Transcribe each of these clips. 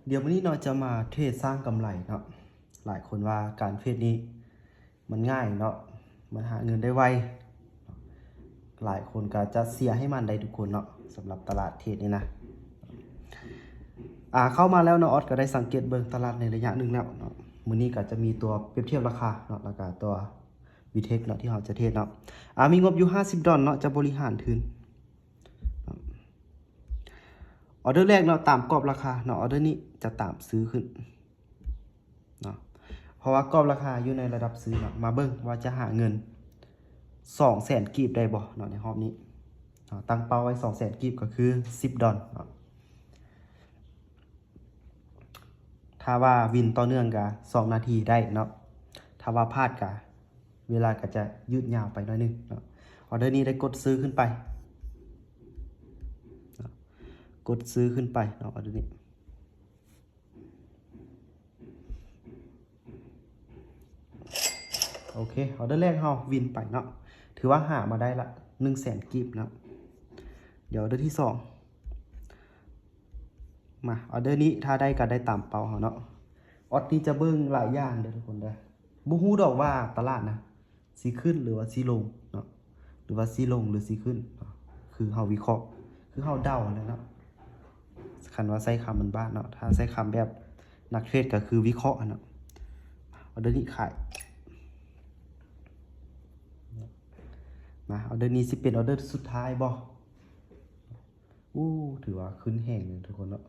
เดี๋ยววันนี้เราจะมาเทรดสร้างกำไรเนาะหลายคนว่าการเทรดนี้มันง่ายเนาะมันหาเงินได้ไวหลายคนก็จะเสียให้มันได้ทุกคนเนาะสำหรับตลาดเทรดนี่นะเข้ามาแล้วเนาะออสก็ได้สังเกตเบิ่งตลาดในระยะหนึ่งแล้วเนาะมื้อนี้ก็จะมีตัวเปรียบเทียบราคาเนาะแล้วก็ตัววิเทคเนาะที่เราจะเทรดเนาะมีงบอยู่$50เนาะจะบริหารทุนออเดอร์แรกเนาะตามกรอบราคาเนาะออเดอร์นี้จะตามซื้อขึ้นเนาะเพราะว่ากรอบราคาอยู่ในระดับซื้อเนาะมาเบิ่งว่าจะหาเงิน200,000กีบได้บ่เนาะในรอบนี้เนาะตั้งเป้าไว้200,000กีบก็คือ$10เนาะถ้าว่าวินต่อเนื่องก็2นาทีได้เนาะถ้าว่าพลาดก็เวลาก็จะยืดยาวไปหน่อยนึงเนาะออเดอร์นี้ได้กดซื้อขึ้นไปกดซื้อขึ้นไปเนาะออเดอร์นี้โอเคออเดอร์แรกเราวินไปเนาะถือว่าหามาได้ละ100,000กีบเนาะเดี๋ยวออเดอร์ที่2มาออเดอร์นี้ถ้าได้ก็ได้ตามเป้าเขาเนาะออดนี้จะเบิ่งหลายอย่างเด้อทุกคนเด้อบ่ฮู้ดอกว่าตลาดนะสิขึ้นหรือว่าสิลงเนาะหรือว่าสิลงหรือสิขึ้นคือเฮาวิเคราะห์คือเฮาเดาแล้วเนาะคันว่าใช้คำมันบ้านเนาะถ้าใช้คำแบบนักเทรดก็คือวิเคราะห์เนาะออเดอร์นี้ขายมาออเดอร์นี้สิเป็นออเดอร์สุดท้ายบ่ถือว่าขึ้นแห้งเลยทุกคนเนาะ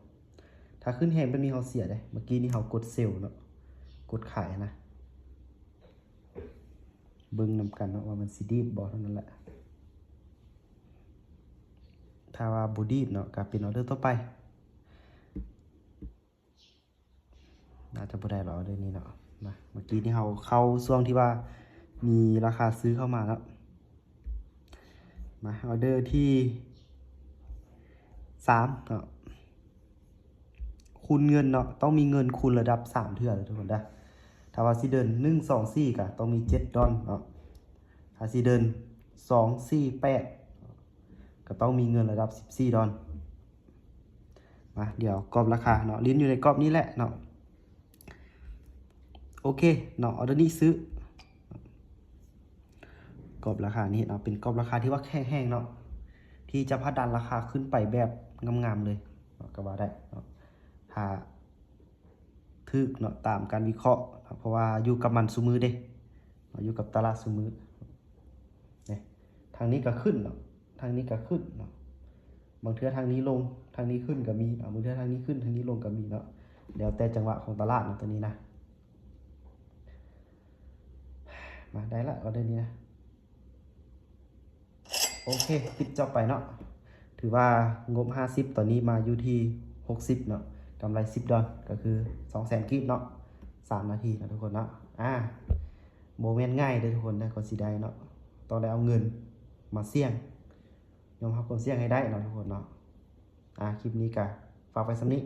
ถ้าขึ้นแห้งเป็นมีเขาเสียได้เมื่อกี้นี่เขากดเซลล์เนาะกดขายนะเบิ่งนำกันเนาะว่ามันสิดีดบ่เท่านั้นแหละถ้าว่าบ่ดีดเนาะก็เป็นออเดอร์ต่อไปน่าจะบ่ได้หรอกออเดอร์นี้เนาะมาเมื่อกี้นี่เขาเข้าช่วงที่ว่ามีราคาซื้อเข้ามาแล้วมาออเดอร์ที่3เนาะคูณเงินเนาะต้องมีเงินคูณระดับ3เทื่อเลยทุกคนเด้อถ้าว่าสิเดิน1 2 4ก็ต้องมี$7เนาะถ้าสิเดิน2 4 8ก็ต้องมีเงินระดับ$14มาเดี๋ยวกรอบราคาเนาะลิ้นอยู่ในกรอบนี้แหละเนาะโอเคเนาะออเดอร์นี้ซื้อกรอบราคานี้เนาะเป็นกรอบราคาที่ว่าแห้งๆเนาะที่จะพัดดันราคาขึ้นไปแบบงามๆเลยเนาะก็ว่าได้เนาะถ้าทึกเนาะตามการวิเคราะห์เพราะว่าอยู่กับมันซุมือเด้อยู่กับตลาดซุมือเนี่ยทางนี้ก็ขึ้นเนาะทางนี้ก็ขึ้นเนาะบางเทื่อทางนี้ลงทางนี้ขึ้นก็มีบางเทื่อทางนี้ขึ้นทางนี้ลงก็มีเนาะเดี๋ยวแต่จังหวะของตลาดเนาะตัวนี้นะมาได้ละออเดอร์นี้นะโอเคปิดจบไปเนาะถือว่างบ50ตอนนี้มาอยู่ที่60เนาะกำไร$10ก็คือ200,000กีบเนาะ3นาทีนะทุกคนเนาะโมเมนต์ง่ายเลยทุกคนนะก็สิได้เนาะต้องได้เอาเงินมาเสี่ยงยอมรับความเสี่ยงให้ได้เนาะทุกคนเนาะคลิปนี้ก็ฝากไว้สำนี้